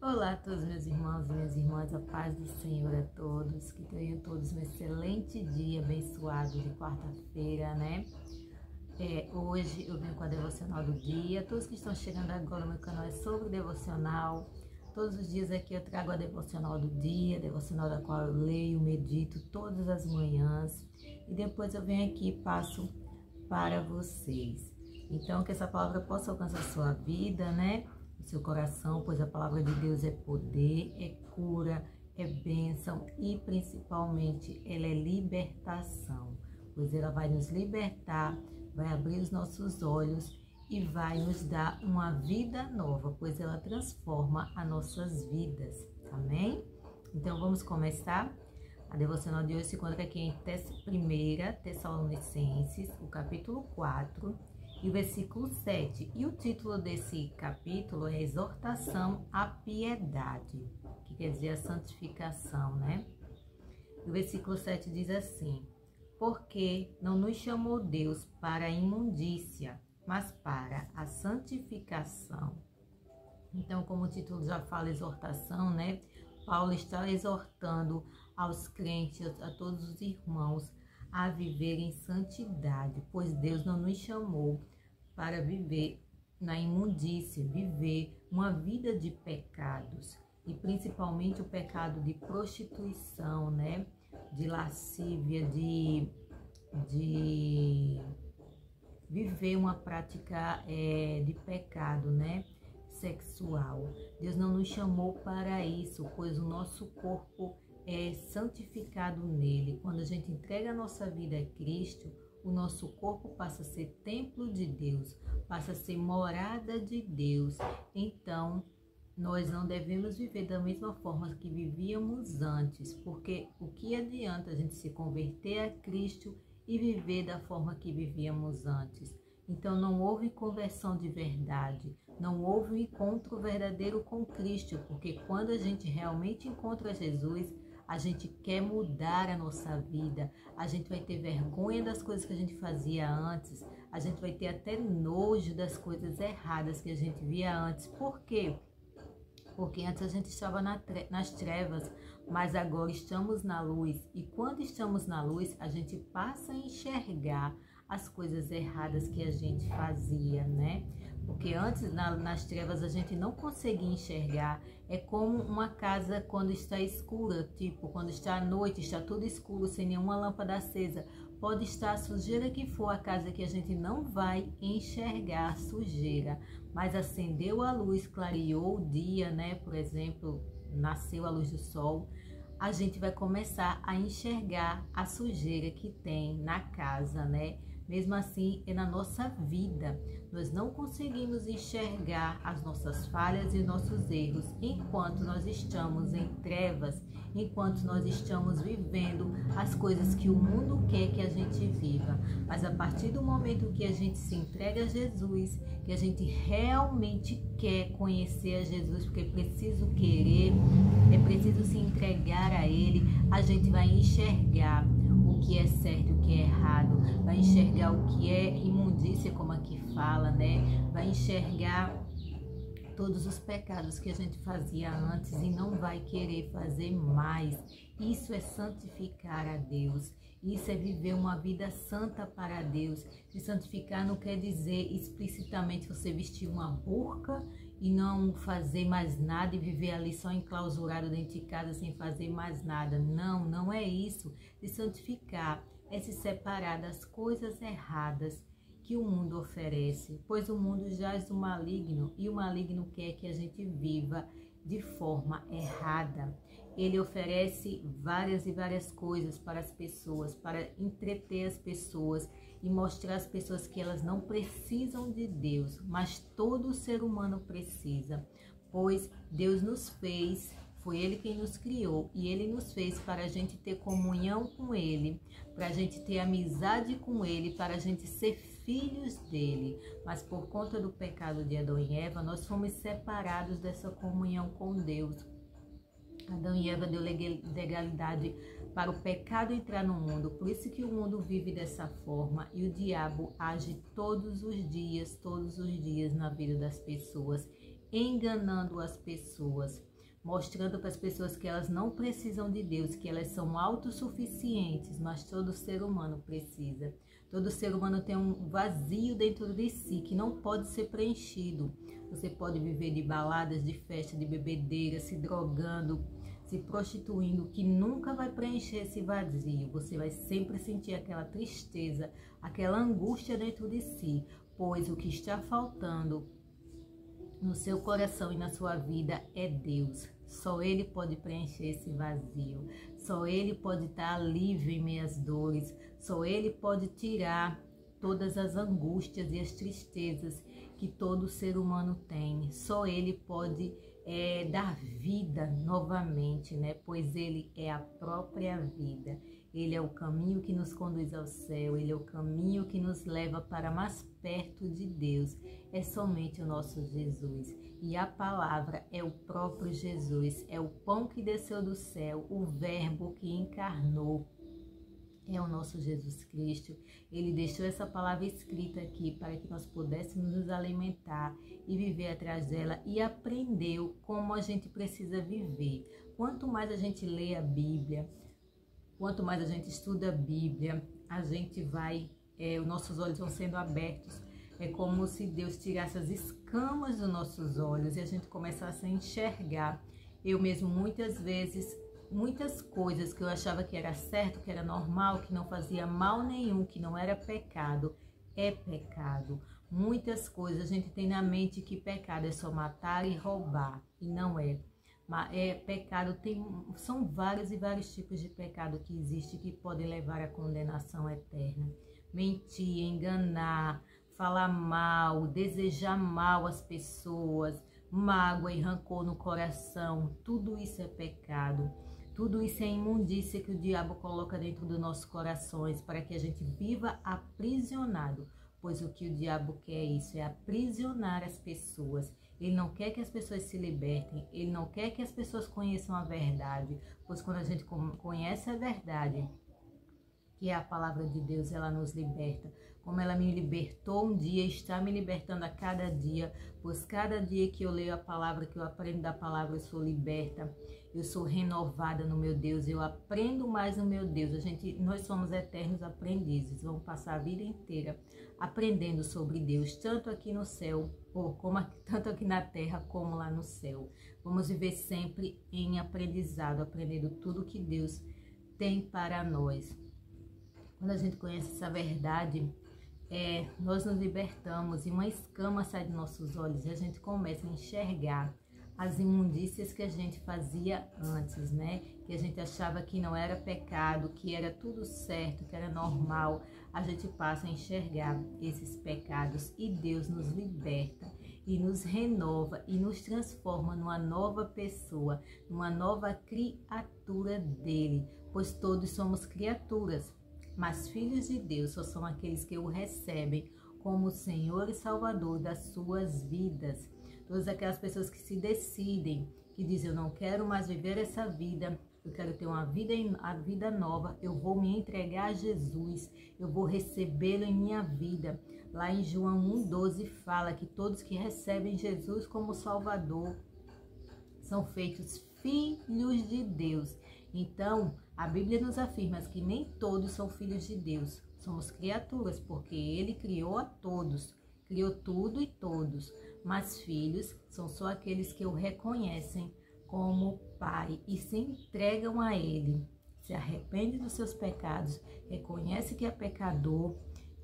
Olá a todos meus irmãos e minhas irmãs, a paz do Senhor a todos, que tenham todos um excelente dia abençoado de quarta-feira, né? Hoje eu venho com a devocional do dia. Todos que estão chegando agora no meu canal é sobre devocional. Todos os dias aqui eu trago a devocional do dia, a devocional da qual eu leio, medito todas as manhãs e depois eu venho aqui e passo para vocês. Então que essa palavra possa alcançar a sua vida, né? Seu coração, pois a palavra de Deus é poder, é cura, é bênção e principalmente ela é libertação, pois ela vai nos libertar, vai abrir os nossos olhos e vai nos dar uma vida nova, pois ela transforma as nossas vidas, amém? Então vamos começar. A devocional de hoje se encontra aqui em 1 Tessalonicenses, o capítulo 4, e o versículo 7. E o título desse capítulo é Exortação à Piedade, que quer dizer a santificação, né? O versículo 7 diz assim: porque não nos chamou Deus para a imundícia, mas para a santificação. Então, como o título já fala exortação, né? Paulo está exortando aos crentes, a todos os irmãos, a viverem santidade, pois Deus não nos chamou para viver na imundícia, viver uma vida de pecados, e principalmente o pecado de prostituição, né? De lascívia, de viver uma prática de pecado, né? Sexual. Deus não nos chamou para isso, pois o nosso corpo é santificado nele. Quando a gente entrega a nossa vida a Cristo, o nosso corpo passa a ser templo de Deus, passa a ser morada de Deus. Então, nós não devemos viver da mesma forma que vivíamos antes, porque o que adianta a gente se converter a Cristo e viver da forma que vivíamos antes? Então, não houve conversão de verdade, não houve um encontro verdadeiro com Cristo, porque quando a gente realmente encontra Jesus, a gente quer mudar a nossa vida, a gente vai ter vergonha das coisas que a gente fazia antes, a gente vai ter até nojo das coisas erradas que a gente via antes. Por quê? Porque antes a gente estava nas trevas, mas agora estamos na luz. E quando estamos na luz, a gente passa a enxergar as coisas erradas que a gente fazia, né? Porque antes, nas trevas, a gente não conseguia enxergar. É como uma casa quando está escura, tipo, quando está à noite, está tudo escuro, sem nenhuma lâmpada acesa. Pode estar a sujeira que for a casa, que a gente não vai enxergar a sujeira. Mas acendeu a luz, clareou o dia, né? Por exemplo, nasceu a luz do sol. A gente vai começar a enxergar a sujeira que tem na casa, né? Mesmo assim, é na nossa vida. Nós não conseguimos enxergar as nossas falhas e nossos erros enquanto nós estamos em trevas, enquanto nós estamos vivendo as coisas que o mundo quer que a gente viva. Mas a partir do momento que a gente se entrega a Jesus, que a gente realmente quer conhecer a Jesus, porque é preciso querer, é preciso se entregar a Ele, a gente vai enxergar o que é certo e o que é errado, vai enxergar o que é imundícia, como aqui fala, né? Vai enxergar todos os pecados que a gente fazia antes e não vai querer fazer mais. Isso é santificar a Deus. Isso é viver uma vida santa para Deus. E santificar não quer dizer explicitamente você vestir uma burca e não fazer mais nada e viver ali só enclausurado dentro de casa sem fazer mais nada. Não, não é isso. E santificar é se separar das coisas erradas que o mundo oferece, pois o mundo jaz do maligno e o maligno quer que a gente viva de forma errada. Ele oferece várias e várias coisas para as pessoas, para entreter as pessoas e mostrar às pessoas que elas não precisam de Deus, mas todo ser humano precisa, pois Deus nos fez, foi Ele quem nos criou e Ele nos fez para a gente ter comunhão com Ele, para a gente ter amizade com Ele, para a gente ser filhos dele. Mas por conta do pecado de Adão e Eva, nós fomos separados dessa comunhão com Deus. Adão e Eva deu legalidade para o pecado entrar no mundo, por isso que o mundo vive dessa forma e o diabo age todos os dias na vida das pessoas, enganando as pessoas. mostrando para as pessoas que elas não precisam de Deus, que elas são autossuficientes, mas todo ser humano precisa. Todo ser humano tem um vazio dentro de si que não pode ser preenchido. Você pode viver de baladas, de festa, de bebedeira, se drogando, se prostituindo, que nunca vai preencher esse vazio. Você vai sempre sentir aquela tristeza, aquela angústia dentro de si, pois o que está faltando no seu coração e na sua vida é Deus. Só Ele pode preencher esse vazio. Só Ele pode dar alívio em meias dores. Só Ele pode tirar todas as angústias e as tristezas que todo ser humano tem. Só Ele pode dar vida novamente, né? Pois Ele é a própria vida. Ele é o caminho que nos conduz ao céu, Ele é o caminho que nos leva para mais perto de Deus. É somente o nosso Jesus. E a palavra é o próprio Jesus, é o pão que desceu do céu, o verbo que encarnou. É o nosso Jesus Cristo. Ele deixou essa palavra escrita aqui para que nós pudéssemos nos alimentar e viver atrás dela, e aprendeu como a gente precisa viver. Quanto mais a gente lê a Bíblia, quanto mais a gente estuda a Bíblia, a gente vai, os nossos olhos vão sendo abertos. É como se Deus tirasse as escamas dos nossos olhos e a gente começasse a enxergar. Eu mesmo, muitas vezes, muitas coisas que eu achava que era certo, que era normal, que não fazia mal nenhum, que não era pecado, é pecado. Muitas coisas a gente tem na mente que pecado é só matar e roubar, e não é. Pecado são vários e vários tipos de pecado que existe que podem levar à condenação eterna. Mentir, enganar, falar mal, desejar mal às pessoas, mágoa e rancor no coração, tudo isso é pecado. Tudo isso é imundícia que o diabo coloca dentro dos nossos corações para que a gente viva aprisionado, pois o que o diabo quer é isso, é aprisionar as pessoas. Ele não quer que as pessoas se libertem, ele não quer que as pessoas conheçam a verdade, pois quando a gente conhece a verdade, que é a palavra de Deus, ela nos liberta. Como ela me libertou um dia, está me libertando a cada dia, pois cada dia que eu leio a palavra, que eu aprendo da palavra, eu sou liberta, eu sou renovada no meu Deus, eu aprendo mais no meu Deus. Nós somos eternos aprendizes, vamos passar a vida inteira aprendendo sobre Deus, tanto aqui no céu, tanto aqui na terra como lá no céu. Vamos viver sempre em aprendizado, aprendendo tudo que Deus tem para nós. Quando a gente conhece essa verdade, nós nos libertamos e uma escama sai dos nossos olhos e a gente começa a enxergar as imundícias que a gente fazia antes, né? Que a gente achava que não era pecado, que era tudo certo, que era normal. A gente passa a enxergar esses pecados e Deus nos liberta e nos renova e nos transforma numa nova pessoa, numa nova criatura dele, pois todos somos criaturas. Mas filhos de Deus só são aqueles que o recebem como Senhor e Salvador das suas vidas. Todas aquelas pessoas que se decidem, que dizem, eu não quero mais viver essa vida, eu quero ter a vida nova, eu vou me entregar a Jesus, eu vou recebê-lo em minha vida. Lá em João 1,12 fala que todos que recebem Jesus como Salvador são feitos filhos de Deus. Então, a Bíblia nos afirma que nem todos são filhos de Deus. Somos criaturas, porque Ele criou a todos, criou tudo e todos. Mas filhos são só aqueles que o reconhecem como Pai e se entregam a Ele. Se arrependem dos seus pecados, reconhece que é pecador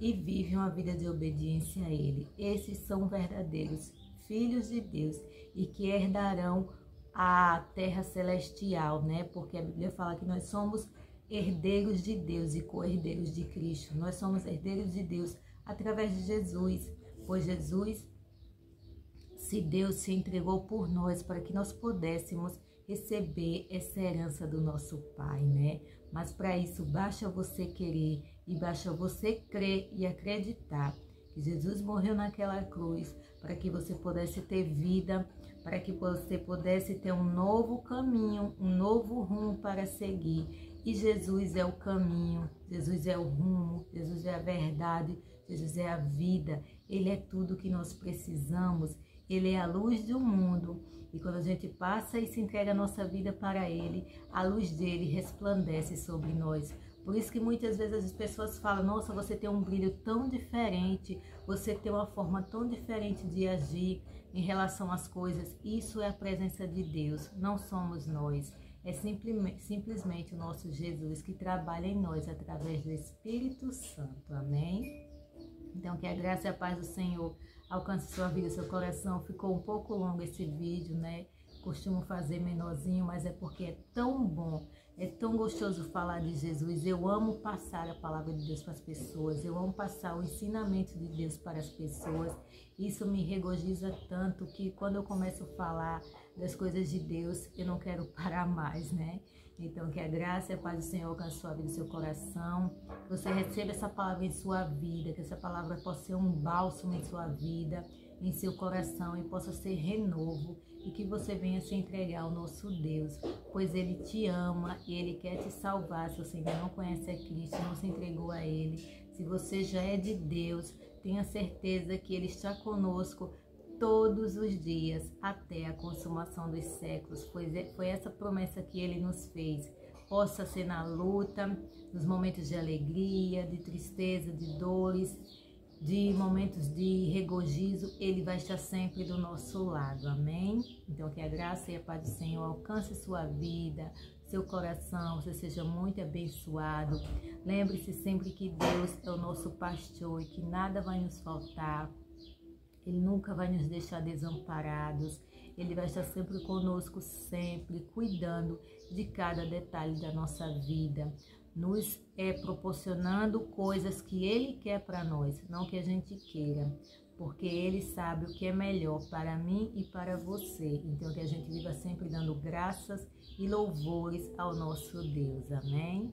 e vive uma vida de obediência a Ele. Esses são verdadeiros filhos de Deus e que herdarão a terra celestial, né? Porque a Bíblia fala que nós somos herdeiros de Deus e co-herdeiros de Cristo. Nós somos herdeiros de Deus através de Jesus, pois Jesus, se Deus se entregou por nós para que nós pudéssemos receber essa herança do nosso Pai, né? Mas para isso basta você querer e basta você crer e acreditar que Jesus morreu naquela cruz para que você pudesse ter vida, para que você pudesse ter um novo caminho, um novo rumo para seguir. E Jesus é o caminho, Jesus é o rumo, Jesus é a verdade, Jesus é a vida. Ele é tudo que nós precisamos Ele é a luz do mundo. E quando a gente passa e se entrega a nossa vida para Ele, a luz dele resplandece sobre nós. Por isso que muitas vezes as pessoas falam, nossa, você tem um brilho tão diferente, você tem uma forma tão diferente de agir em relação às coisas. Isso é a presença de Deus, não somos nós. É simplesmente o nosso Jesus que trabalha em nós através do Espírito Santo. Amém? Então, que a graça e a paz do Senhor alcance sua vida, seu coração. Ficou um pouco longo esse vídeo, né? Costumo fazer menorzinho, mas é porque é tão bom, é tão gostoso falar de Jesus. Eu amo passar a palavra de Deus para as pessoas, eu amo passar o ensinamento de Deus para as pessoas. Isso me regozija tanto que quando eu começo a falar das coisas de Deus, eu não quero parar mais, né? Então, que a graça e a paz do Senhor alcance sua vida e seu coração. Que você receba essa palavra em sua vida, que essa palavra possa ser um bálsamo em sua vida, em seu coração, e possa ser renovo, e que você venha se entregar ao nosso Deus, pois Ele te ama e Ele quer te salvar. Se você ainda não conhece a Cristo, não se entregou a Ele, se você já é de Deus, tenha certeza que Ele está conosco todos os dias, até a consumação dos séculos, pois foi essa promessa que Ele nos fez. Possa ser na luta, nos momentos de alegria, de tristeza, de dores, de momentos de regozijo, Ele vai estar sempre do nosso lado, amém? Então, que a graça e a paz do Senhor alcance sua vida, seu coração, você seja muito abençoado. Lembre-se sempre que Deus é o nosso pastor e que nada vai nos faltar. Ele nunca vai nos deixar desamparados. Ele vai estar sempre conosco, sempre cuidando de cada detalhe da nossa vida, nos proporcionando coisas que Ele quer para nós, não que a gente queira, porque Ele sabe o que é melhor para mim e para você. Então, que a gente viva sempre dando graças e louvores ao nosso Deus, amém?